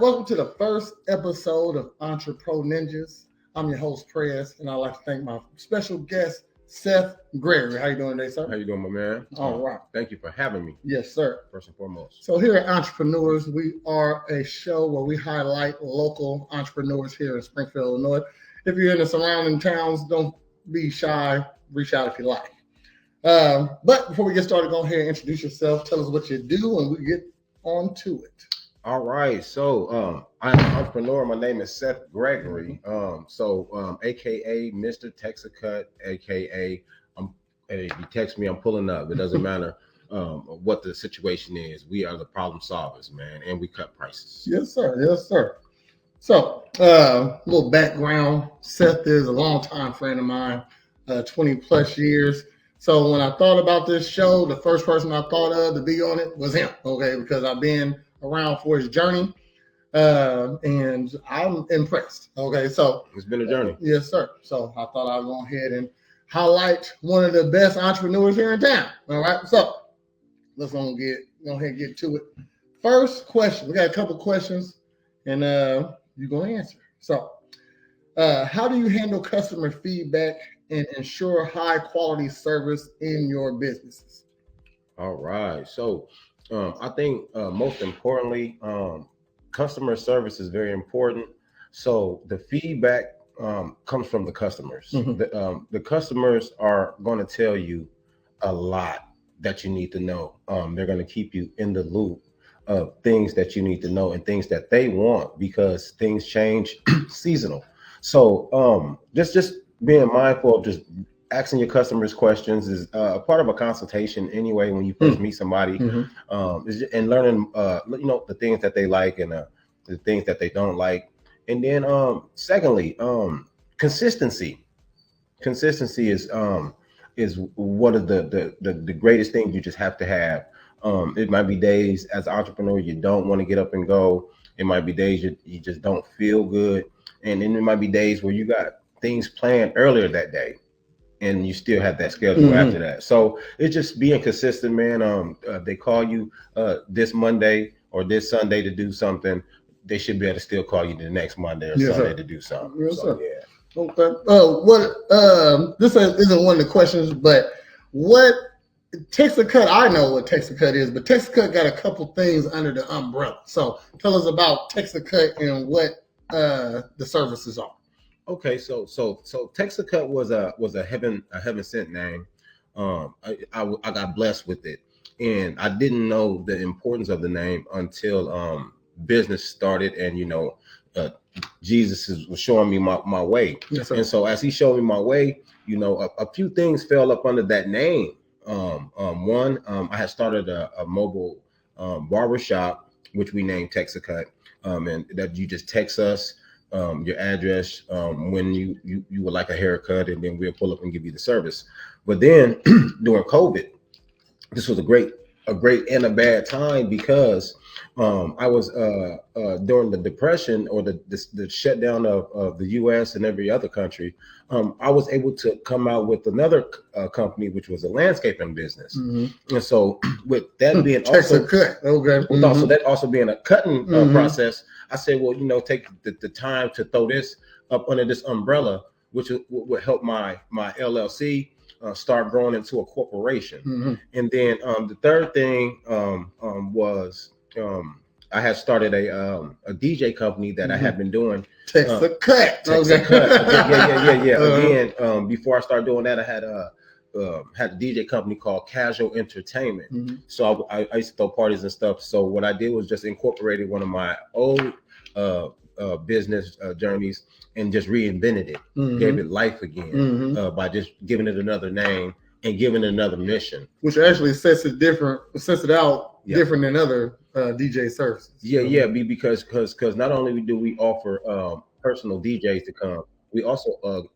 Welcome to the first episode of Entrepreninjas. I'm your host, Prez, and I'd like to thank my special guest, Seth Gregory. How you doing today, sir? How you doing, my man? All right. Thank you for having me. Yes, sir. First and foremost. So here at Entrepreneurs, we are a show where we highlight local entrepreneurs here in Springfield, Illinois. If you're in the surrounding towns, don't be shy. Reach out if you like. But before we get started, go ahead and introduce yourself. Tell us what you do, and we get on to it. All right. So I'm an entrepreneur. My name is Seth Gregory. AKA Mr. Text A Kut, AKA hey, if you text me, I'm pulling up. It doesn't matter what the situation is. We are the problem solvers, man, and we cut prices. Yes, sir. Yes, sir. So, a little background. Seth is a longtime friend of mine, 20 plus years. So when I thought about this show, the first person I thought of to be on it was him, okay, because I've been around for his journey, and I'm impressed, okay? So it's been a journey. Yes, sir. So I thought I'd go ahead and highlight one of the best entrepreneurs here in town, all right? So let's go ahead and get to it. First question, we got a couple questions, and you're going to answer. So how do you handle customer feedback and ensure high quality service in your businesses? All right. So I think most importantly, customer service is very important. So the feedback comes from the customers. Mm-hmm. The customers are going to tell you a lot that you need to know. They're going to keep you in the loop of things that you need to know and things that they want, because things change seasonal. So just being mindful of just asking your customers questions is part of a consultation anyway. When you first meet somebody, and learning, the things that they like and the things that they don't like. And then, secondly, consistency. Consistency is one of the greatest things you just have to have. It might be days as an entrepreneur you don't want to get up and go. It might be days you just don't feel good, and then it might be days where you got things planned earlier that day, and you still have that schedule after that. So it's just being consistent, man. They call you this Monday or this Sunday to do something, they should be able to still call you the next Monday or Sunday to do something. Yes, so, sir. Yeah. Okay. This isn't one of the questions, but what Text A Kut? I know what Text A Kut is, but Text A Kut got a couple things under the umbrella. So tell us about Text A Kut and what the services are. Okay, so Text A Kut was a heaven sent name. I got blessed with it, and I didn't know the importance of the name until business started, and Jesus was showing me my way. Yes, sir. And so as he showed me my way, a few things fell up under that name. One, I had started a mobile barber shop, which we named Text A Kut, and that you just text us your address when you would like a haircut, and then we'll pull up and give you the service. But then during COVID, this was a great and a bad time, because I was during the depression or the shutdown of the U.S. and every other country. I was able to come out with another company, which was a landscaping business. And so with that being Text A Kut, okay, with also that also being a cutting process, I said, well, take the time to throw this up under this umbrella, which would help my LLC start growing into a corporation. And then the third thing was I had started a DJ company that I had been doing. Text A Kut. Text A Kut. Yeah. Again, before I started doing that, I had a DJ company called Casual Entertainment. So I used to throw parties and stuff. So what I did was just incorporated one of my old business journeys and just reinvented it, gave it life again by just giving it another name and giving it another mission, which actually sets it out different than other DJ services. Because not only do we offer personal DJs to come, we also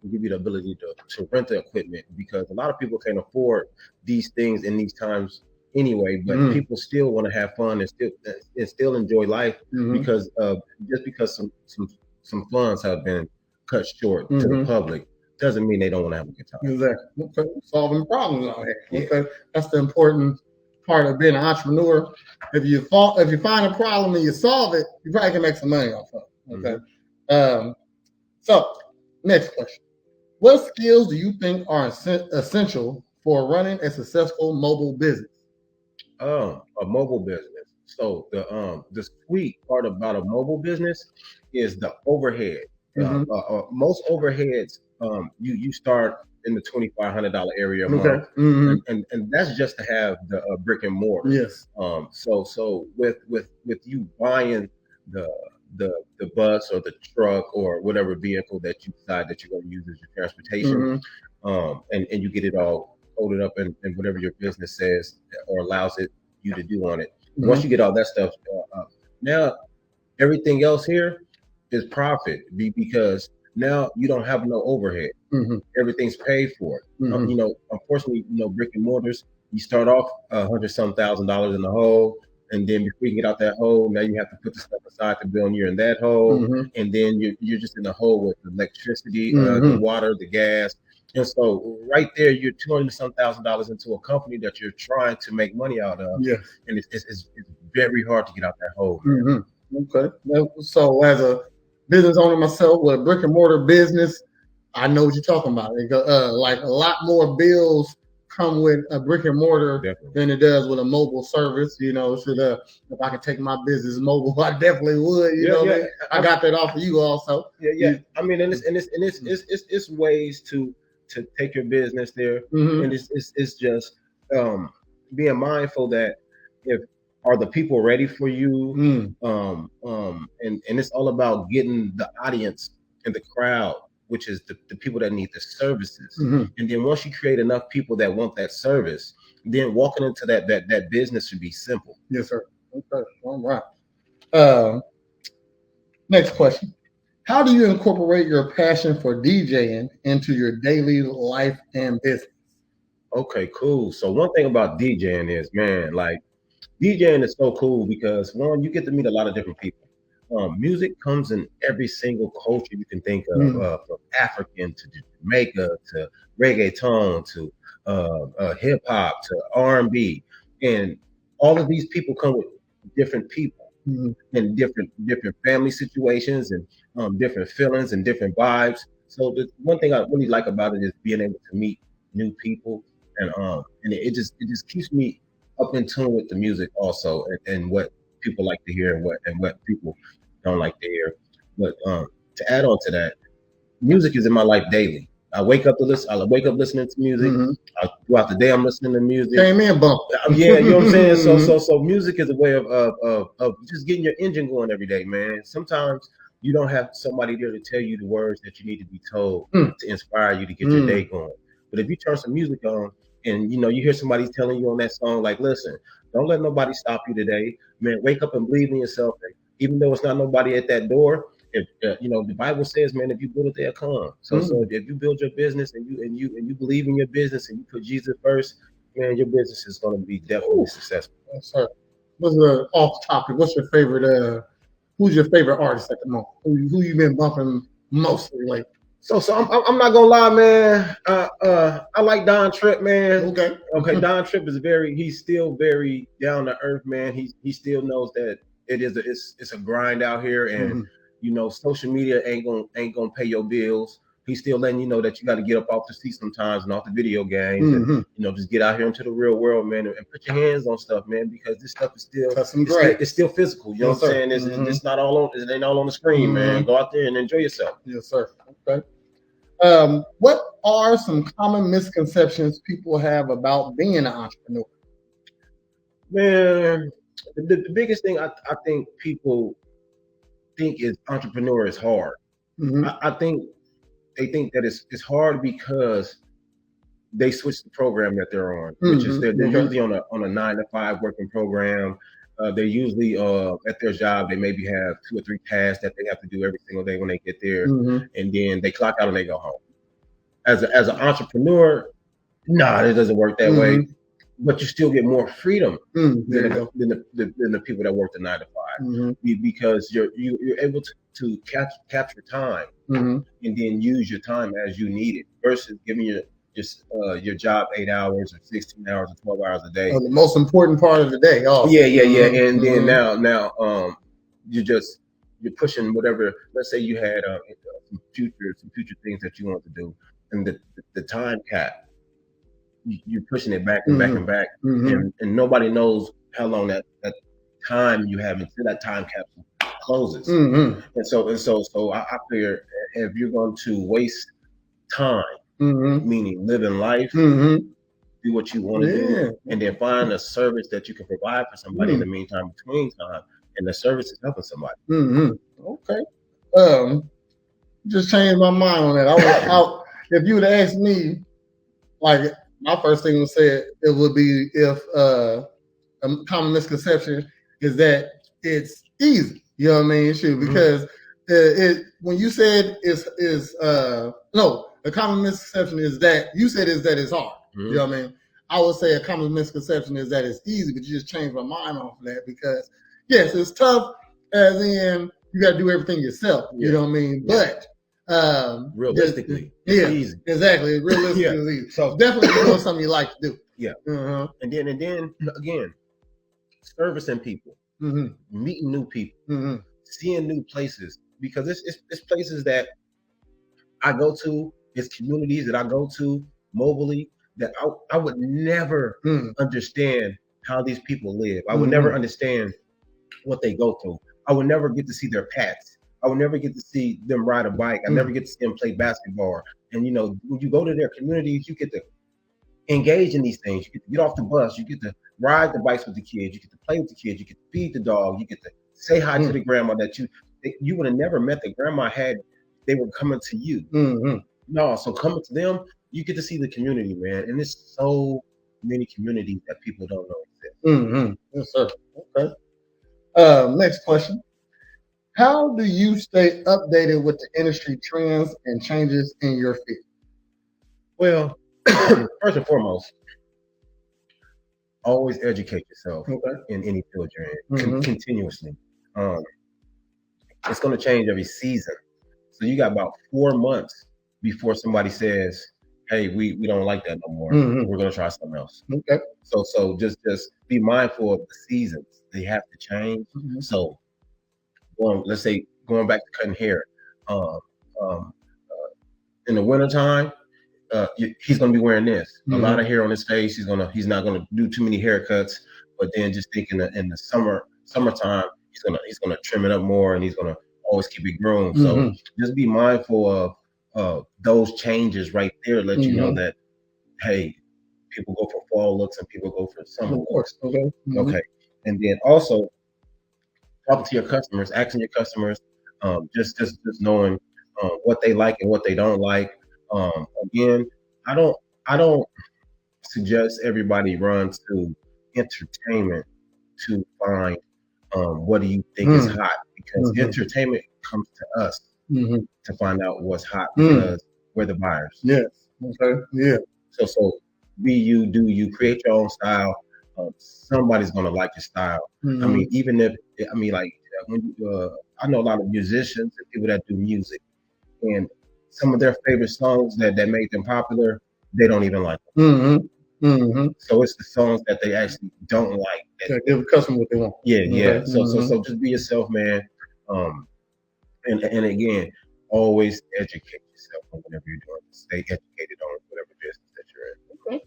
give you the ability to rent the equipment, because a lot of people can't afford these things in these times anyway, but people still want to have fun and still enjoy life, because some funds have been cut short to the public. Doesn't mean they don't want to have a good time. Exactly. Okay. Solving problems out here. Okay. That's the important part of being an entrepreneur. If you find a problem and you solve it, you probably can make some money off of it. Okay. So next question. What skills do you think are essential for running a successful mobile business? A mobile business. So the sweet part about a mobile business is the overhead. Most overheads, you start in the $2,500 area a month, and that's just to have the brick and mortar. Yes. So with you buying the bus or the truck or whatever vehicle that you decide that you're going to use as your transportation, and you get it all coded up and whatever your business says or allows you to do on it. Once you get all that stuff, now everything else here is profit because now you don't have no overhead. Everything's paid for. Unfortunately, brick and mortars, you start off $100,000 in the hole, and then before you get out that hole, now you have to put the stuff aside to build you're in that hole, and then you're just in the hole with the electricity, the water, the gas. And so right there, you're $200,000 into a company that you're trying to make money out of. Yes. And it's very hard to get out that hole. Okay. So as a business owner myself with a brick and mortar business, I know what you're talking about. Like a lot more bills come with a brick and mortar than it does with a mobile service. If I could take my business mobile, I definitely would. I got that off of you also. Yeah. I mean, and it's ways to take your business there, and it's just being mindful that are the people ready for you, and it's all about getting the audience and the crowd, which is the people that need the services, and then once you create enough people that want that service, then walking into that business should be simple. Yes, sir. Okay, all right. Next question. How do you incorporate your passion for DJing into your daily life and business? Okay, cool. So one thing about DJing is, man, like DJing is so cool because one, you get to meet a lot of different people. Music comes in every single culture you can think of, from African to Jamaica to reggaeton to hip hop to R&B, and all of these people come with different people. And different family situations and different feelings and different vibes. So the one thing I really like about it is being able to meet new people, and it just keeps me up in tune with the music also, and what people like to hear and what people don't like to hear. But to add on to that, music is in my life daily. I wake up listening to music. Throughout the day, I'm listening to music. Came in bump. Yeah, you know what I'm saying. So music is a way of just getting your engine going every day, man. Sometimes you don't have somebody there to tell you the words that you need to be told to inspire you to get your day going. But if you turn some music on and you hear somebody telling you on that song, like, listen, don't let nobody stop you today, man. Wake up and believe in yourself. And even though it's not nobody at that door. If the Bible says, man, if you build it, they'll come. So if you build your business and you believe in your business and you put Jesus first, man, your business is going to be definitely successful. Yes, sir. What's off topic? What's your favorite? Who's your favorite artist at the moment? Who you been bumping mostly lately? So I'm not gonna lie, man. I like Don Tripp, man. Okay. Don Tripp is he's still very down to earth, man. He still knows that it's a grind out here, and social media ain't gonna pay your bills. He's still letting you know that you got to get up off the seat sometimes and off the video games, and just get out here into the real world, man, and put your hands on stuff, man, because this stuff is it's still physical. You know what I'm saying? It's not all on. It ain't all on the screen, man. Go out there and enjoy yourself. Yes, sir. Okay. What are some common misconceptions people have about being an entrepreneur? Man, the biggest thing I think people think is entrepreneur is hard. I think they think that it's hard because they switch the program that they're on, which is they're usually on a 9-to-5 working program. They're usually at their job. They maybe have 2 or 3 tasks that they have to do every single day when they get there, and then they clock out and they go home. As an entrepreneur, it doesn't work that way. But you still get more freedom than the people that work the 9-to-5, because you're able to capture time and then use your time as you need it, versus giving your job 8 hours or 16 hours or 12 hours a day. The most important part of the day. Also. Yeah. And then now you're pushing whatever. Let's say you had some future things that you want to do, and the time cap, you're pushing it back and back and back, and nobody knows how long that time you have until that time capsule closes. And so I figure if you're going to waste time, meaning living life, do what you want to do, and then find a service that you can provide for somebody in the meantime, between time, and the service is helping somebody. Okay. Just changed my mind on that. I was if you would ask me, like my first thing would say it would be if a common misconception is that it's easy. You know what I mean? Shoot, because when you said no, the common misconception is that you said is that it's hard. You know what I mean? I would say a common misconception is that it's easy, but you just changed my mind off of that because yes, it's tough as in you got to do everything yourself. You know what I mean? But realistically, it's easy. Exactly. Realistically, it's easy. So definitely doing something you like to do. Yeah. And then again, servicing people, meeting new people, seeing new places, because it's places that I go to, it's communities that I go to mobily that I would never understand how these people live. I would never understand what they go through. I would never get to see their pets. I would never get to see them ride a bike. I never get to see them play basketball. And when you go to their communities, you get to engage in these things. You get to get off the bus. You get to ride the bikes with the kids. You get to play with the kids. You get to feed the dog. You get to say hi to the grandma that you would have never met the grandma had they were coming to you. No, so coming to them, you get to see the community, man. And there's so many communities that people don't know exist. Yes, sir. Okay. Next question. How do you stay updated with the industry trends and changes in your field? Well, first and foremost, always educate yourself in any field you're in continuously. It's going to change every season. So you got about 4 months before somebody says, hey, we don't like that no more. We're going to try something else. Okay. So just be mindful of the seasons. They have to change. So let's say going back to cutting hair, in the wintertime, he's going to be wearing this. A lot of hair on his face. He's not going to do too many haircuts. But then just thinking that in the summertime, he's gonna trim it up more, and he's gonna always keep it groomed. So just be mindful of those changes right there. Let you know that hey, people go for fall looks and people go for summer looks. Okay. And then also talking to your customers, asking your customers, just knowing what they like and what they don't like. Again, I don't suggest everybody run to entertainment to find what do you think is hot, because entertainment comes to us to find out what's hot because we're the buyers. Yes. Okay. Yeah. So be you, do you, create your own style. Somebody's gonna like your style. I mean, even if like when I know a lot of musicians and people that do music, and some of their favorite songs that made them popular, they don't even like them. So it's the songs that they actually don't like that give the customer what they want. Yeah. So just be yourself, man. And again, always educate yourself on whatever you're doing. Stay educated on whatever business that you're in.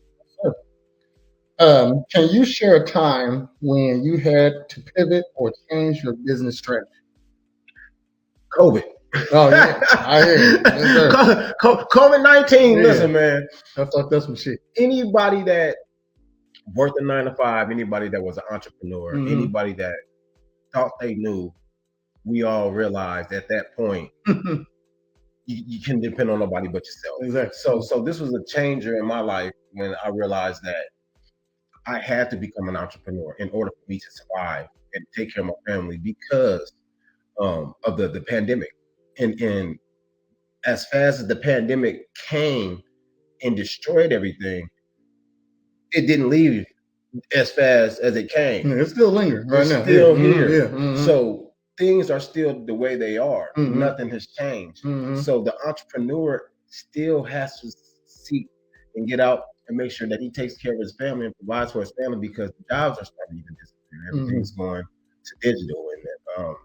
Okay. Can you share a time when you had to pivot or change your business strategy? COVID. Oh yeah, I hear you. Yes, COVID-19. Listen, man. I thought that's some shit. Anybody that worked a 9 to 5, anybody that was an entrepreneur, anybody that thought they knew, we all realized at that point you can depend on nobody but yourself. Exactly. So this was a changer in my life when I realized that I had to become an entrepreneur in order for me to survive and take care of my family because of the pandemic. And as fast as the pandemic came and destroyed everything, it didn't leave as fast as it came. It's still lingering right now. Still here. So things are still the way they are. Nothing has changed. So the entrepreneur still has to seek and get out and make sure that he takes care of his family and provides for his family, because jobs are starting to even disappear. Everything's going to digital, and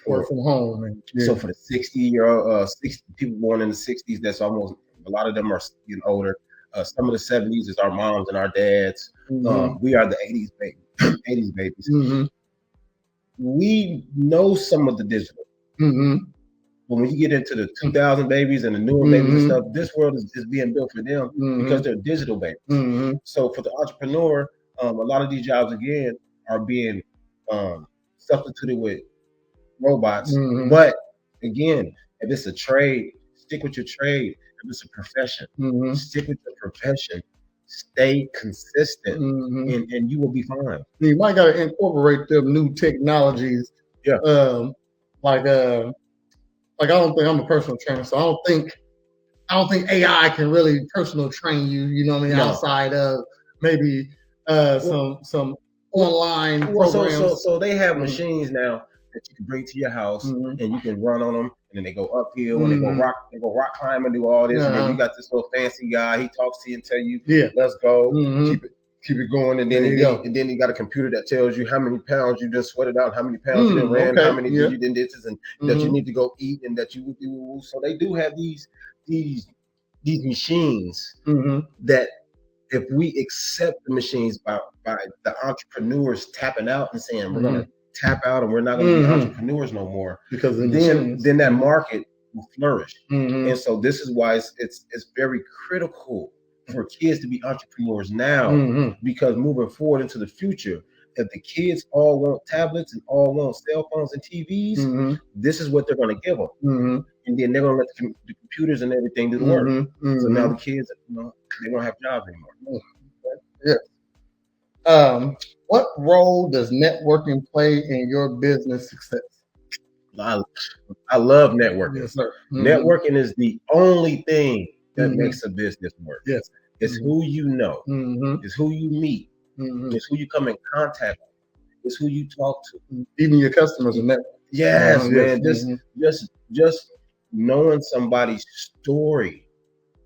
Work from home. And, so for the 60-year-old, 60 people born in the 60s, that's almost, a lot of them are getting older. Some of the 70s is our moms and our dads. We are the 80s babies. 80s babies. We know some of the digital. But when you get into the 2000 babies and the newer babies and stuff, this world is being built for them because they're digital babies. So for the entrepreneur, a lot of these jobs, again, are being substituted with robots. But again, if it's a trade, stick with your trade. If it's a profession, stick with your profession. Stay consistent, and you will be fine. You might got to incorporate them new technologies. Yeah. Like I don't think, I'm a personal trainer, so I don't think AI can really personal train you. You know what I mean? No. Outside of maybe some online programs. So they have machines now that you can bring to your house, and you can run on them, and then they go uphill, and they go rock climb and do all this, and then you got this little fancy guy. He talks to you and tell you, let's go, keep it going, and then you got a computer that tells you how many pounds you just sweated out, how many pounds you done ran, how many you did this, and that you need to go eat, and that you do. So they do have these machines that, if we accept the machines by the entrepreneurs tapping out and saying we're gonna tap out and we're not gonna be entrepreneurs no more, because then that market will flourish. And so this is why it's very critical for kids to be entrepreneurs now, because moving forward into the future, if the kids all want tablets and all want cell phones and TVs, this is what they're going to give them, and then they're going to let the computers and everything do the work. So now the kids, they won't have jobs anymore. What role does networking play in your business success? I love networking. Yes, sir. Networking is the only thing that makes a business work. Yes. It's who you know. It's who you meet. It's who you come in contact with. It's who you talk to. Even your customers are networking. Yes, man. Just knowing somebody's story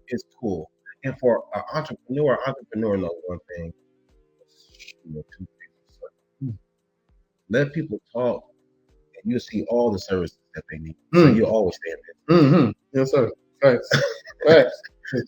is cool. And for an entrepreneur knows one thing. Two things. Let people talk, and you'll see all the services that they need. So you'll always stay in business. Yes, sir. Right.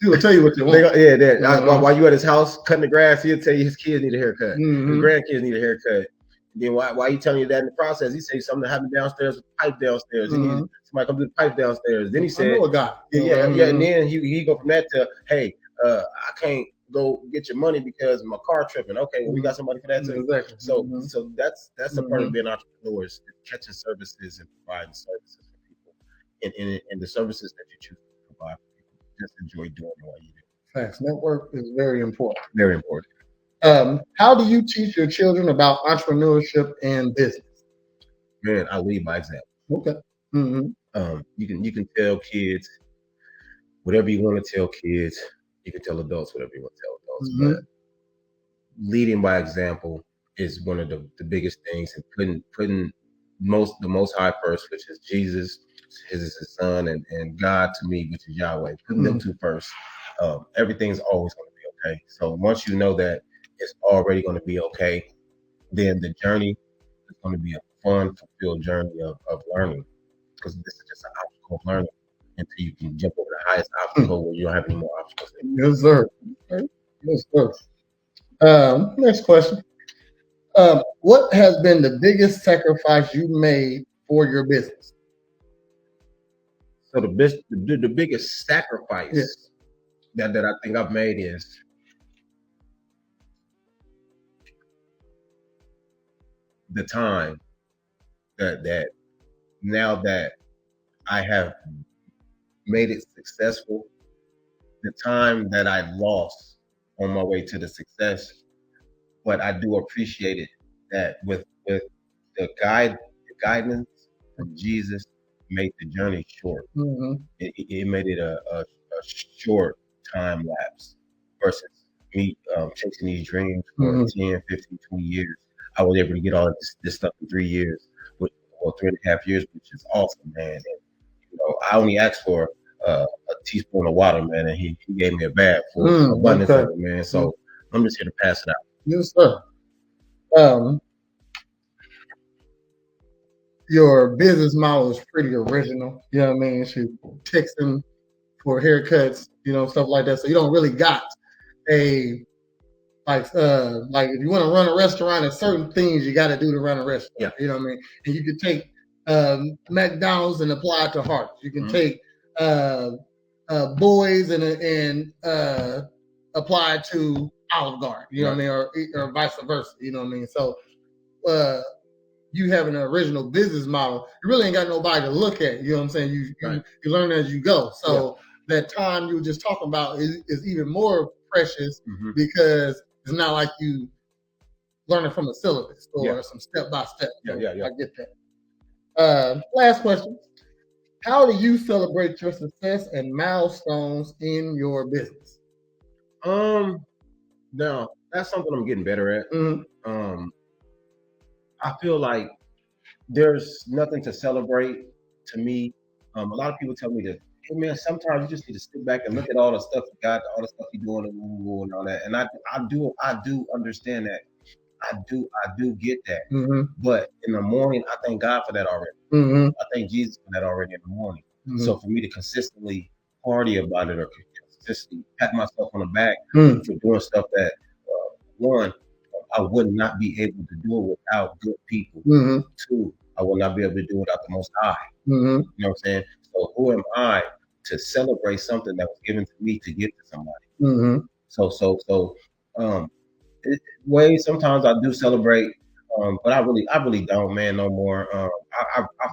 He will tell you what they want. While you at his house cutting the grass, he'll tell you his kids need a haircut. His grandkids need a haircut. Then why he telling you that in the process? He say something happened downstairs with the pipe downstairs. He needs somebody come do the pipe downstairs. Then he said, I know a guy. And then he go from that to, hey, I can't go get your money because my car tripping. Okay, well, we got somebody for that too. Exactly. So that's a part of being entrepreneurs, catching services and providing services for people, and the services that you choose to provide for people. Just enjoy doing what you do. Facts. Network is very important. Very important. How do you teach your children about entrepreneurship and business? Man, I lead by example. Okay. You can tell kids whatever you want to tell kids. You can tell adults whatever you want to tell adults. But leading by example is one of the biggest things, and putting the most high first, which is Jesus, his son, and God to me, which is Yahweh. Putting them two first. Everything's always going to be okay. So once you know that it's already going to be okay, then the journey is going to be a fun, fulfilled journey of learning, because this is just an obstacle of learning until you can jump over the highest obstacle where you don't have any more obstacles. Yes, sir. Yes, sir. Next question. What has been the biggest sacrifice you made for your business? So the biggest sacrifice that I think I've made is the time that now that I have made it successful, the time that I lost on my way to the success. But I do appreciate it that with the guidance from Jesus, made the journey short. It made it a short time lapse versus me chasing these dreams for 10, 15, 20 years. I was able to get all of this stuff in 3 years, or 3.5 years, which is awesome, man. And, I only asked for a teaspoon of water, man, and he gave me a bag full of abundance of it, man. So I'm just here to pass it out. Yes, sir. Your business model is pretty original. You know what I mean? She texting for haircuts, you know, stuff like that. So you don't really got a like if you want to run a restaurant, there's certain things you got to do to run a restaurant. Yeah. You know what I mean? And you can take McDonald's and apply it to Harts. You can take Boys and apply it to Olive Garden. You know what I mean? Or vice versa. You know what I mean? So you have an original business model. You really ain't got nobody to look at. You know what I'm saying? You learn as you go. So that time you were just talking about is even more precious because it's not like you learning from a syllabus or some step by step. I get that. Last question. How do you celebrate your success and milestones in your business? Now that's something I'm getting better at. I feel like there's nothing to celebrate to me. A lot of people tell me that, hey man, sometimes you just need to sit back and look at all the stuff you got, all the stuff you're doing and all that. And I do understand that. I do get that. But in the morning, I thank God for that already. I thank Jesus for that already in the morning. So for me to consistently party about it or consistently pat myself on the back for doing stuff that one, I would not be able to do it without good people. Two, I will not be able to do it without the Most High. You know what I'm saying? So who am I to celebrate something that was given to me to give to somebody? So ways sometimes I do celebrate, but I really don't, man, no more. I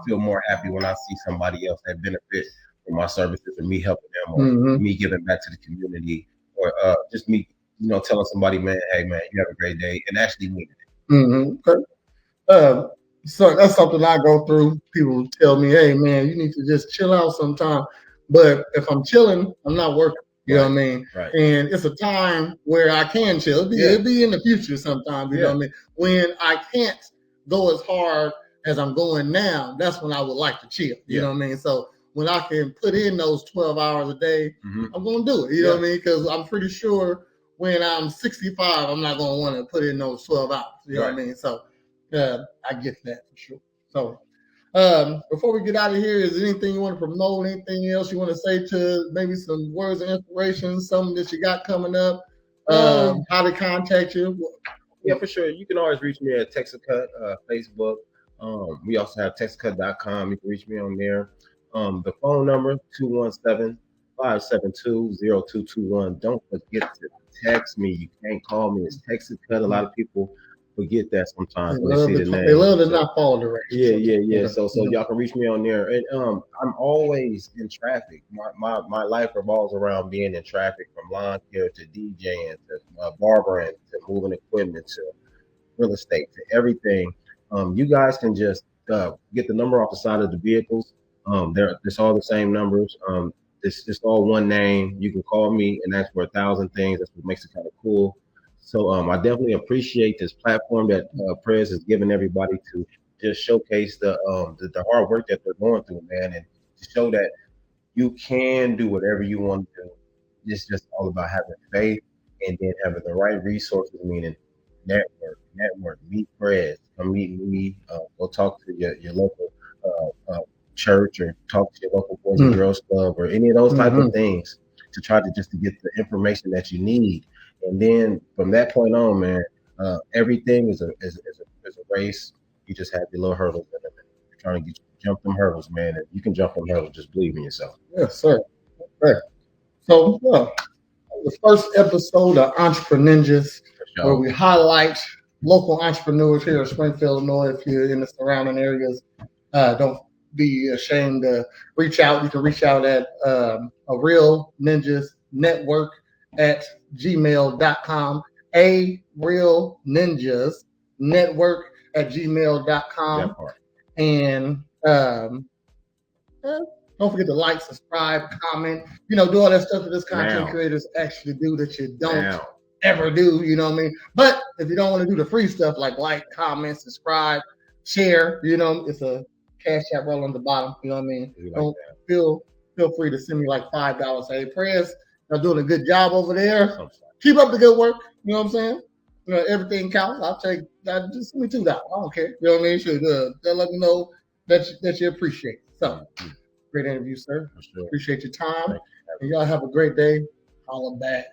feel more happy when I see somebody else that benefit from my services and me helping them or me giving back to the community or just me, you know, telling somebody, man, hey man, you have a great day, and actually meaning it. Okay. So that's something I go through. People tell me, hey man, you need to just chill out sometime. But if I'm chilling, I'm not working. You know what I mean? And it's a time where I can chill. It'll be in the future sometimes, you know what I mean? When I can't go as hard as I'm going now, that's when I would like to chill. You know what I mean? So when I can put in those 12 hours a day, I'm going to do it. You know what I mean? Because I'm pretty sure when I'm 65, I'm not going to want to put in those 12 hours. You know what I mean? So I get that for sure. So before we get out of here, is there anything you want to promote? Anything else you want to say to maybe some words of inspiration, something that you got coming up? How to contact you? Yeah, for sure. You can always reach me at Text A Kut, Facebook. We also have textakut.com. You can reach me on there. The phone number 217-572-0221. Don't forget to text me. You can't call me. It's Text A Kut. A lot of people forget that sometimes when they see the name. They love to not follow directions. Yeah. So y'all can reach me on there. And I'm always in traffic. My life revolves around being in traffic, from lawn care to DJing to barbering to moving equipment to real estate to everything. You guys can just get the number off the side of the vehicles. It's all the same numbers. It's all one name. You can call me and ask for 1,000 things. That's what makes it kind of cool. So I definitely appreciate this platform that Prez has given everybody to just showcase the hard work that they're going through, man, and to show that you can do whatever you want to do. It's just all about having faith and then having the right resources, meaning network, meet Prez, come meet me, go talk to your local church or talk to your local Boys and Girls Club or any of those type of things to try to just to get the information that you need. And then from that point on, man, everything is a race. You just have your little hurdles in it. You're trying to jump them hurdles, man. And you can jump them hurdles. Just believe in yourself. Yes, sir. Okay. So the first episode of Entrepreninjas, where we highlight local entrepreneurs here in Springfield, Illinois. If you're in the surrounding areas, don't be ashamed to reach out. You can reach out at a Real Ninjas Network at gmail.com, a Real Ninjas Network at gmail.com. And don't forget to like, subscribe, comment, do all that stuff that this content creators actually do that you don't ever do, you know what I mean? But if you don't want to do the free stuff like, comment, subscribe, share, it's a Cash App roll on the bottom, you know what I mean? Don't feel feel free to send me like $5. Say, hey, Prez, you're doing a good job over there. Keep up the good work. You know what I'm saying? You know, everything counts. Just send me $2. I don't care. You know what I mean? Should let me know that you appreciate it. So, great interview, sir. For sure. Appreciate your time. Thank you. And y'all have a great day. Holla back.